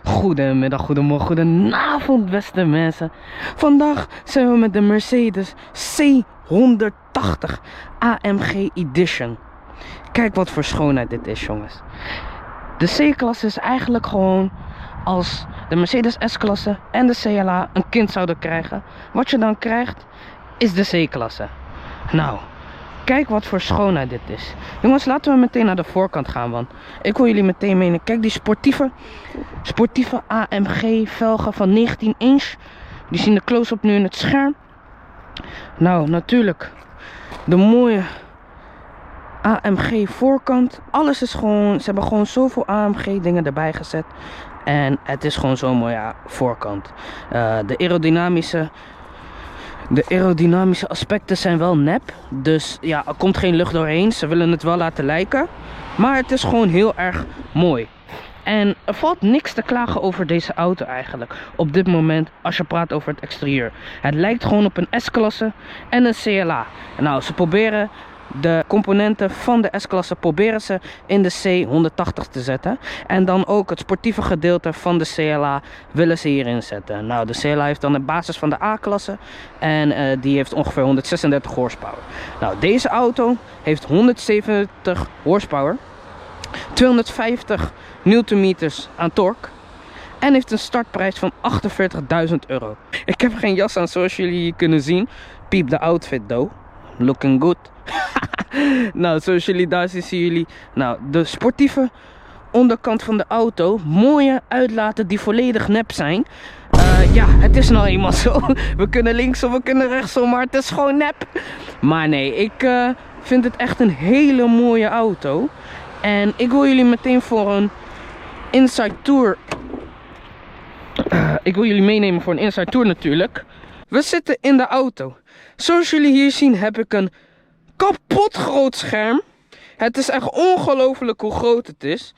Goedemiddag, goedemorgen, goedenavond beste mensen. Vandaag zijn we met de Mercedes C180 AMG Edition. Kijk wat voor schoonheid dit is, jongens. De C-klasse is eigenlijk gewoon als de Mercedes S-klasse en de CLA een kind zouden krijgen. Wat je dan krijgt is de C-klasse. Nou, kijk wat voor schoonheid dit is. Jongens, laten we meteen naar de voorkant gaan, want ik wil jullie meteen meenemen. Kijk, die sportieve AMG velgen van 19 inch. Die zien de close-up nu in het scherm. Nou, natuurlijk de mooie AMG voorkant. Alles is gewoon, ze hebben gewoon zoveel AMG dingen erbij gezet. En het is gewoon zo'n mooie voorkant. De aerodynamische aspecten zijn wel nep. Dus ja, er komt geen lucht doorheen. Ze willen het wel laten lijken. Maar het is gewoon heel erg mooi. En er valt niks te klagen over deze auto eigenlijk. Op dit moment als je praat over het exterieur. Het lijkt gewoon op een S-klasse en een CLA. Nou, ze proberen de componenten van de S-klasse in de C180 te zetten. En dan ook het sportieve gedeelte van de CLA willen ze hierin zetten. Nou, de CLA heeft dan de basis van de A-klasse. En die heeft ongeveer 136 horsepower. Nou, deze auto heeft 170 horsepower. 250 newtonmeters aan torque. En heeft een startprijs van €48.000. Ik heb geen jas aan zoals jullie hier kunnen zien. Piep de outfit though. Looking good. Nou, zoals jullie daar zien jullie. Nou, de sportieve onderkant van de auto. Mooie uitlaten die volledig nep zijn. Ja, het is nou eenmaal zo. We kunnen linksom, we kunnen rechtsom, maar het is gewoon nep. Maar nee, ik vind het echt een hele mooie auto. En ik wil jullie meteen voor een inside tour. Ik wil jullie meenemen voor een inside tour natuurlijk. We zitten in de auto. Zoals jullie hier zien heb ik een kapot groot scherm. Het is echt ongelooflijk hoe groot het is.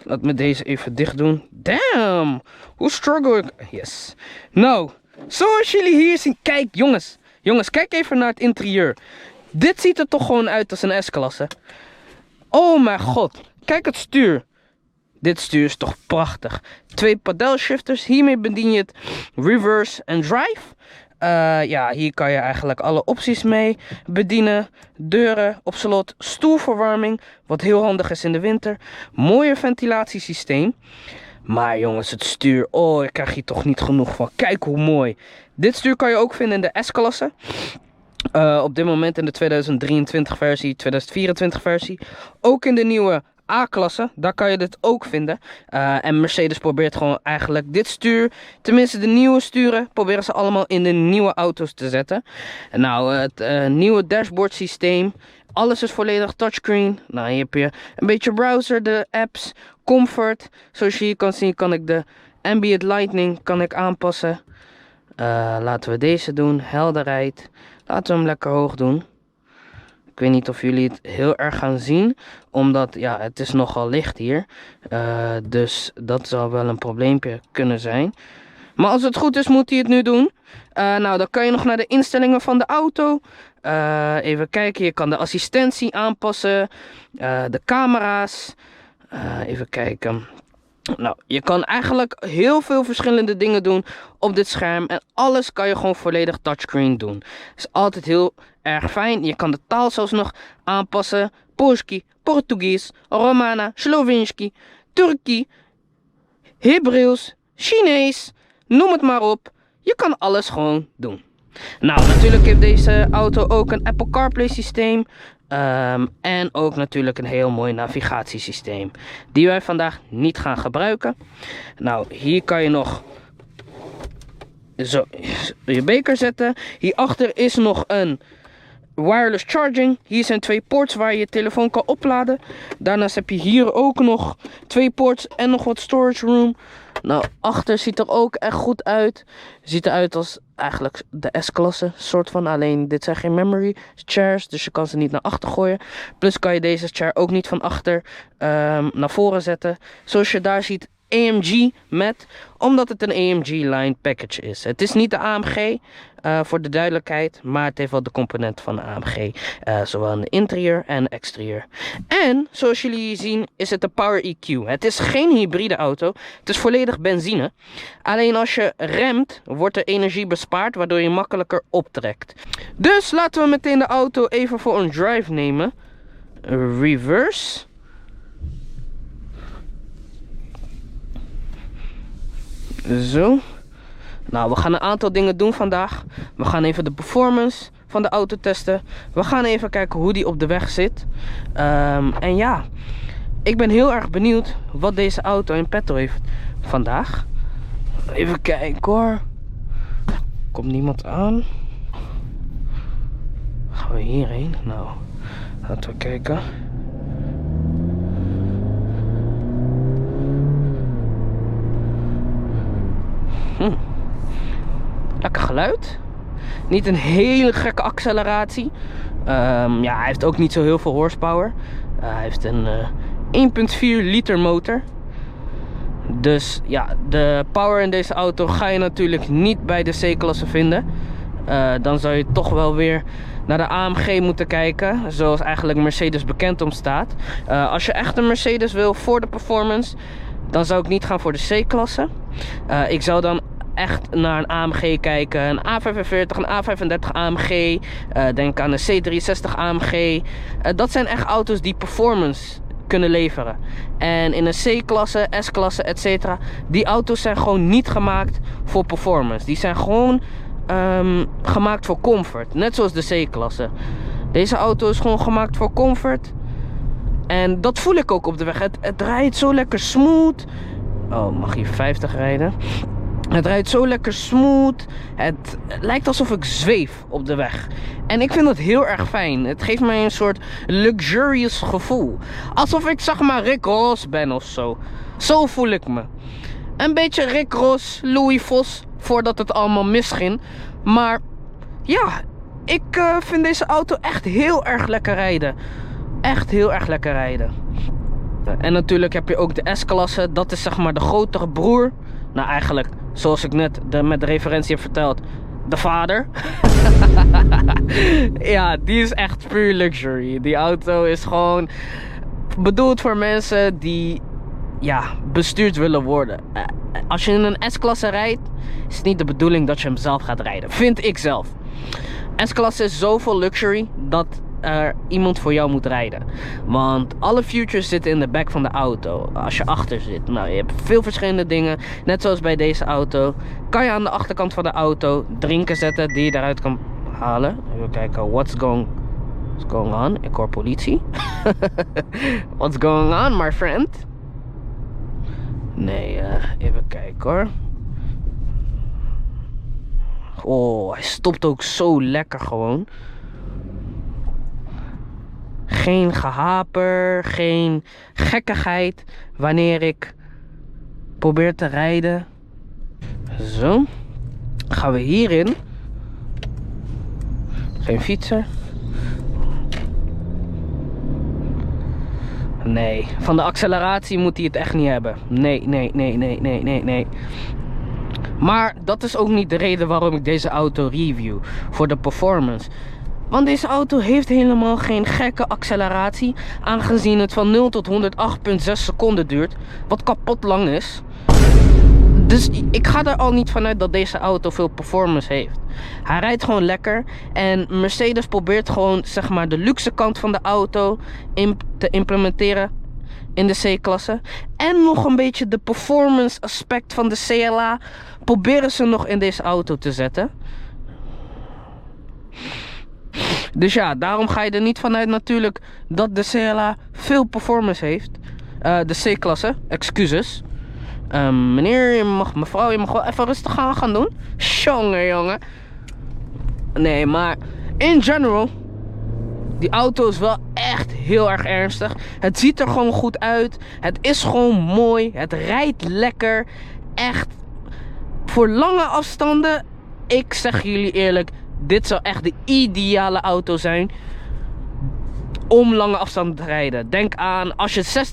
Laat me deze even dicht doen. Damn, hoe struggle ik. Yes. Nou, zoals jullie hier zien. Kijk jongens. Jongens, kijk even naar het interieur. Dit ziet er toch gewoon uit als een S-klasse. Oh mijn god. Kijk het stuur. Dit stuur is toch prachtig. 2 pedalshifters. Hiermee bedien je het reverse en drive. Ja, hier kan je eigenlijk alle opties mee bedienen. Deuren op slot, stoelverwarming, wat heel handig is in de winter. Mooie ventilatiesysteem. Maar jongens, het stuur, oh, ik krijg hier toch niet genoeg van. Kijk hoe mooi. Dit stuur kan je ook vinden in de S-klasse. Op dit moment in de 2023 versie, 2024 versie. Ook in de nieuwe A-klasse, daar kan je dit ook vinden. En Mercedes probeert gewoon eigenlijk dit stuur, tenminste de nieuwe sturen, proberen ze allemaal in de nieuwe auto's te zetten. En nou, het nieuwe dashboard systeem, alles is volledig touchscreen. Nou, hier heb je een beetje browser, de apps, comfort. Zoals je hier kan zien, kan ik de ambient lighting aanpassen. Laten we deze doen, helderheid. Laten we hem lekker hoog doen. Ik weet niet of jullie het heel erg gaan zien. Omdat, ja, het is nogal licht hier. Dus dat zal wel een probleempje kunnen zijn. Maar als het goed is, moet hij het nu doen. Nou, dan kan je nog naar de instellingen van de auto. Even kijken, je kan de assistentie aanpassen. De camera's. Even kijken. Nou, je kan eigenlijk heel veel verschillende dingen doen op dit scherm. En alles kan je gewoon volledig touchscreen doen. Is altijd heel erg fijn. Je kan de taal zelfs nog aanpassen. Polski, Portugees, Romana, Slovenski, Turki, Hebreeuws, Chinees. Noem het maar op. Je kan alles gewoon doen. Nou, natuurlijk heeft deze auto ook een Apple CarPlay systeem. En ook natuurlijk een heel mooi navigatiesysteem. Die wij vandaag niet gaan gebruiken. Nou, hier kan je nog zo je beker zetten. Hierachter is nog een wireless charging. Hier zijn 2 ports waar je je telefoon kan opladen. Daarnaast heb je hier ook nog 2 ports en nog wat storage room. Nou, achter ziet er ook echt goed uit. Ziet eruit als eigenlijk de S-klasse soort van. Alleen dit zijn geen memory chairs, dus je kan ze niet naar achter gooien. Plus kan je deze chair ook niet van achter naar voren zetten. Zoals je daar ziet AMG met, omdat het een AMG line package is. Het is niet de AMG, voor de duidelijkheid, maar het heeft wel de componenten van de AMG. Zowel in de interieur en exterieur. En, zoals jullie zien, is het een Power EQ. Het is geen hybride auto, het is volledig benzine. Alleen als je remt, wordt er energie bespaard, waardoor je makkelijker optrekt. Dus laten we meteen de auto even voor een drive nemen. Reverse. Zo. Nou, we gaan een aantal dingen doen vandaag. We gaan even de performance van de auto testen. We gaan even kijken hoe die op de weg zit. En ja, ik ben heel erg benieuwd wat deze auto in petto heeft vandaag. Even kijken hoor. Komt niemand aan? Gaan we hierheen? Nou, laten we kijken. Lekker geluid. Niet een hele gekke acceleratie. Ja, hij heeft ook niet zo heel veel horsepower. Hij heeft een 1,4 liter motor. Dus ja, de power in deze auto ga je natuurlijk niet bij de C-klasse vinden. Dan zou je toch wel weer naar de AMG moeten kijken. Zoals eigenlijk Mercedes bekend om staat. Als je echt een Mercedes wil voor de performance, dan zou ik niet gaan voor de C-klasse. Ik zou dan echt naar een AMG kijken. Een A45, een A35 AMG. Denk aan een C360 AMG. Dat zijn echt auto's die performance kunnen leveren. En in een C-klasse, S-klasse, etc. Die auto's zijn gewoon niet gemaakt voor performance. Die zijn gewoon gemaakt voor comfort. Net zoals de C-klasse. Deze auto is gewoon gemaakt voor comfort. En dat voel ik ook op de weg. Het rijdt zo lekker smooth. Oh, mag hier 50 rijden? Het rijdt zo lekker smooth. Het lijkt alsof ik zweef op de weg. En ik vind dat heel erg fijn. Het geeft mij een soort luxurious gevoel. Alsof ik zeg maar Rick Ross ben of zo. Zo voel ik me. Een beetje Rick Ross, Louis Vos, voordat het allemaal misging. Maar ja, ik vind deze auto echt heel erg lekker rijden. Echt heel erg lekker rijden. En natuurlijk heb je ook de S-klasse. Dat is zeg maar de grotere broer. Nou, eigenlijk, zoals ik net met de referentie heb verteld, de vader. Ja, die is echt puur luxury. Die auto is gewoon bedoeld voor mensen die, ja, bestuurd willen worden. Als je in een S-klasse rijdt, is het niet de bedoeling dat je hem zelf gaat rijden. Vind ik zelf. S-klasse is zoveel luxury dat er iemand voor jou moet rijden. Want alle features zitten in de back van de auto. Als je achter zit. Nou, je hebt veel verschillende dingen. Net zoals bij deze auto. Kan je aan de achterkant van de auto drinken zetten die je eruit kan halen. Even kijken. What's going on? Ik hoor politie. What's going on, my friend? Nee, even kijken hoor. Oh, hij stopt ook zo lekker gewoon. Geen gehaper, geen gekkigheid wanneer ik probeer te rijden. Zo. Gaan we hierin. Geen fietser. Nee, van de acceleratie moet hij het echt niet hebben. Nee. Maar dat is ook niet de reden waarom ik deze auto review. Voor de performance. Want deze auto heeft helemaal geen gekke acceleratie. Aangezien het van 0 tot 108,6 seconden duurt. Wat kapot lang is. Dus ik ga er al niet vanuit dat deze auto veel performance heeft. Hij rijdt gewoon lekker. En Mercedes probeert gewoon zeg maar de luxe kant van de auto te implementeren in de C-klasse. En nog een beetje de performance aspect van de CLA proberen ze nog in deze auto te zetten. Dus ja, daarom ga je er niet vanuit natuurlijk dat de CLA veel performance heeft. De C-klasse, excuses. Meneer, mevrouw, je mag wel even rustig gaan doen. Jongen. Nee, maar in general, die auto is wel echt heel erg ernstig. Het ziet er gewoon goed uit. Het is gewoon mooi. Het rijdt lekker. Echt, voor lange afstanden, ik zeg jullie eerlijk, dit zou echt de ideale auto zijn om lange afstanden te rijden. Denk aan als je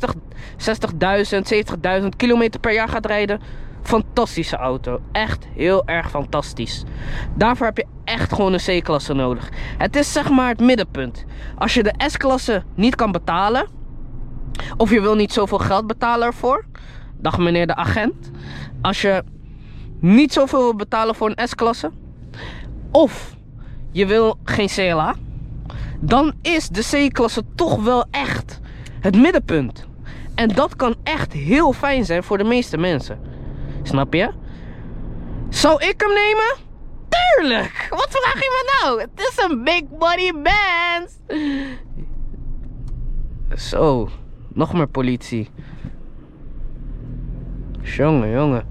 60.000, 70.000 kilometer per jaar gaat rijden. Fantastische auto. Echt heel erg fantastisch. Daarvoor heb je echt gewoon een C-klasse nodig. Het is zeg maar het middenpunt. Als je de S-klasse niet kan betalen, of je wil niet zoveel geld betalen ervoor. Dag meneer de agent. Als je niet zoveel wil betalen voor een S-klasse, of je wil geen CLA, dan is de C-klasse toch wel echt het middenpunt. En dat kan echt heel fijn zijn voor de meeste mensen. Snap je? Zou ik hem nemen? Tuurlijk! Wat vraag je me nou? Het is een big body Benz! Zo, nog meer politie. Jongen.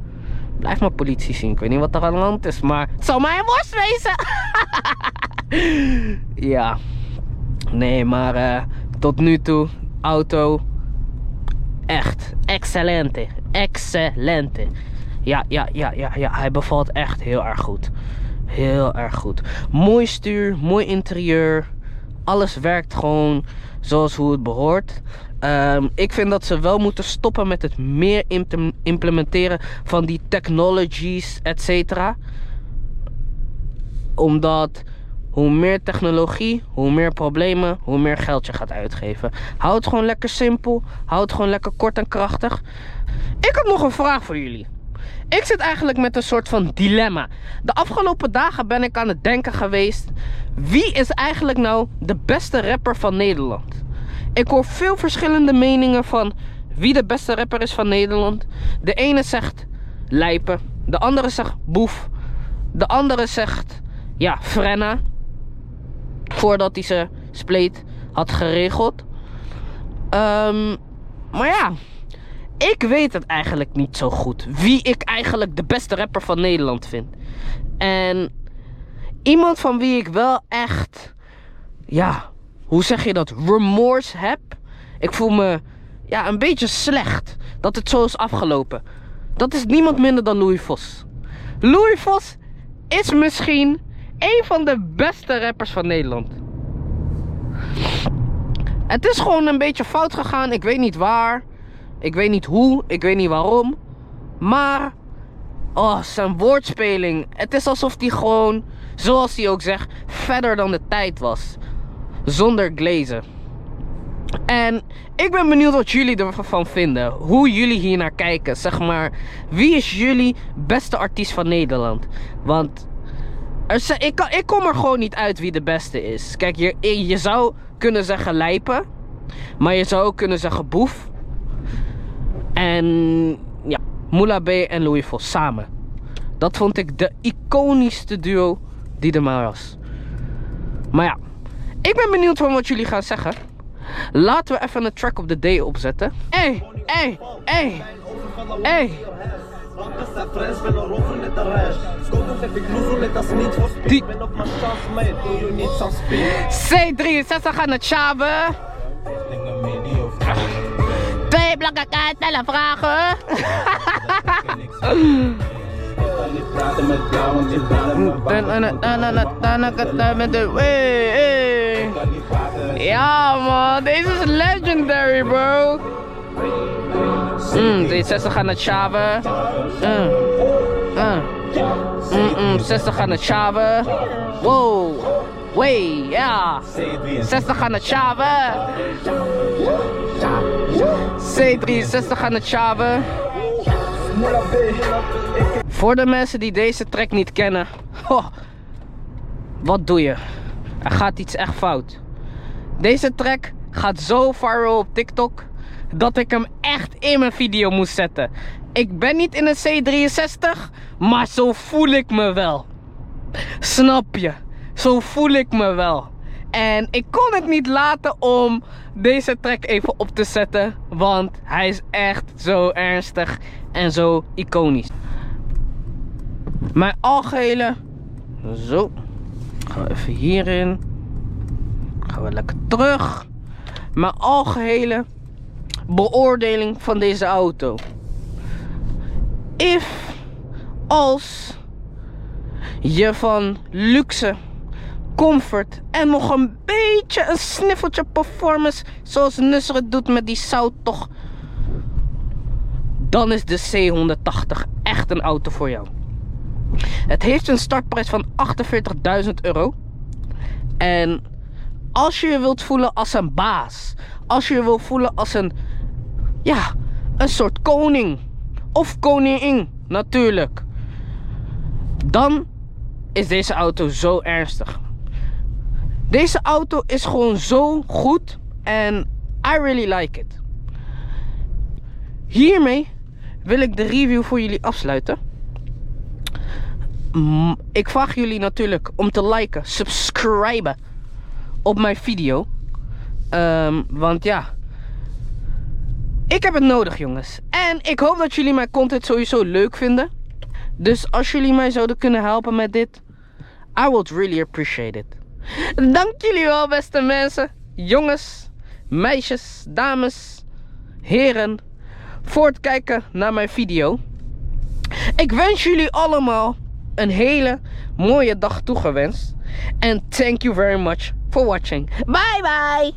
Blijf maar politie zien. Ik weet niet wat er aan de hand is, maar het zou mij een worst wezen! Ja. Nee, maar tot nu toe, auto. Echt. Excellente. Ja. Hij bevalt echt heel erg goed. Heel erg goed. Mooi stuur, mooi interieur. Alles werkt gewoon zoals hoe het behoort. Ik vind dat ze wel moeten stoppen met het meer implementeren van die technologies, etc. Omdat hoe meer technologie, hoe meer problemen, hoe meer geld je gaat uitgeven. Houd het gewoon lekker simpel. Houd het gewoon lekker kort en krachtig. Ik heb nog een vraag voor jullie. Ik zit eigenlijk met een soort van dilemma. De afgelopen dagen ben ik aan het denken geweest. Wie is eigenlijk nou de beste rapper van Nederland? Ik hoor veel verschillende meningen van wie de beste rapper is van Nederland. De ene zegt Lijpen. De andere zegt Boef. De andere zegt, ja, Frenna. Voordat hij zijn spleet had geregeld. Maar ja, ik weet het eigenlijk niet zo goed. Wie ik eigenlijk de beste rapper van Nederland vind. En iemand van wie ik wel echt, ja, hoe zeg je dat, remorse heb. Ik voel me, ja, een beetje slecht dat het zo is afgelopen. Dat is niemand minder dan Louis Vos. Louis Vos is misschien een van de beste rappers van Nederland. Het is gewoon een beetje fout gegaan. Ik weet niet waar. Ik weet niet hoe. Ik weet niet waarom. Maar zijn woordspeling. Het is alsof hij gewoon, zoals hij ook zegt, verder dan de tijd was. Zonder glazen. En ik ben benieuwd wat jullie ervan vinden. Hoe jullie hier naar kijken. Zeg maar, wie is jullie beste artiest van Nederland? Want ik kom er gewoon niet uit wie de beste is. Kijk, je zou kunnen zeggen Lijpen. Maar je zou ook kunnen zeggen Boef. En ja, Moula B en Louis Vos samen. Dat vond ik de iconischste duo die er maar was. Maar ja, ik ben benieuwd van wat jullie gaan zeggen. Laten we even een track of the day opzetten. Hey. Die C63 aan het schaven. 2 blanke kaarten vragen. Ja man, deze is legendary bro. D60 aan het schaven. 60 aan het schaven. Wow. Wey, ja. 60 aan het schaven. C63 aan het schaven. Voor de mensen die deze track niet kennen. Wat doe je? Er gaat iets echt fout. Deze track gaat zo viral op TikTok dat ik hem echt in mijn video moest zetten. Ik ben niet in een C63, maar zo voel ik me wel. Snap je? Zo voel ik me wel. En ik kon het niet laten om deze track even op te zetten, want hij is echt zo ernstig en zo iconisch. Mijn algehele, zo, gaan we even hierin. Gaan we lekker terug. Mijn algehele beoordeling van deze auto. Als je van luxe comfort en nog een beetje een sniffeltje performance zoals Nusret doet met die zouttocht, dan is de C180 echt een auto voor jou. Het heeft een startprijs van €48.000. En als je je wilt voelen als een baas, als je je wilt voelen als een soort koning of koningin natuurlijk, dan is deze auto zo ernstig. Deze auto is gewoon zo goed en I really like it. Hiermee wil ik de review voor jullie afsluiten. Ik vraag jullie natuurlijk om te liken, subscriben op mijn video. Want ja, ik heb het nodig, jongens. En ik hoop dat jullie mijn content sowieso leuk vinden. Dus als jullie mij zouden kunnen helpen met dit, I would really appreciate it. Dank jullie wel, beste mensen. Jongens, meisjes, dames, heren, voor het kijken naar mijn video. Ik wens jullie allemaal een hele mooie dag toegewenst. En thank you very much for watching. Bye bye!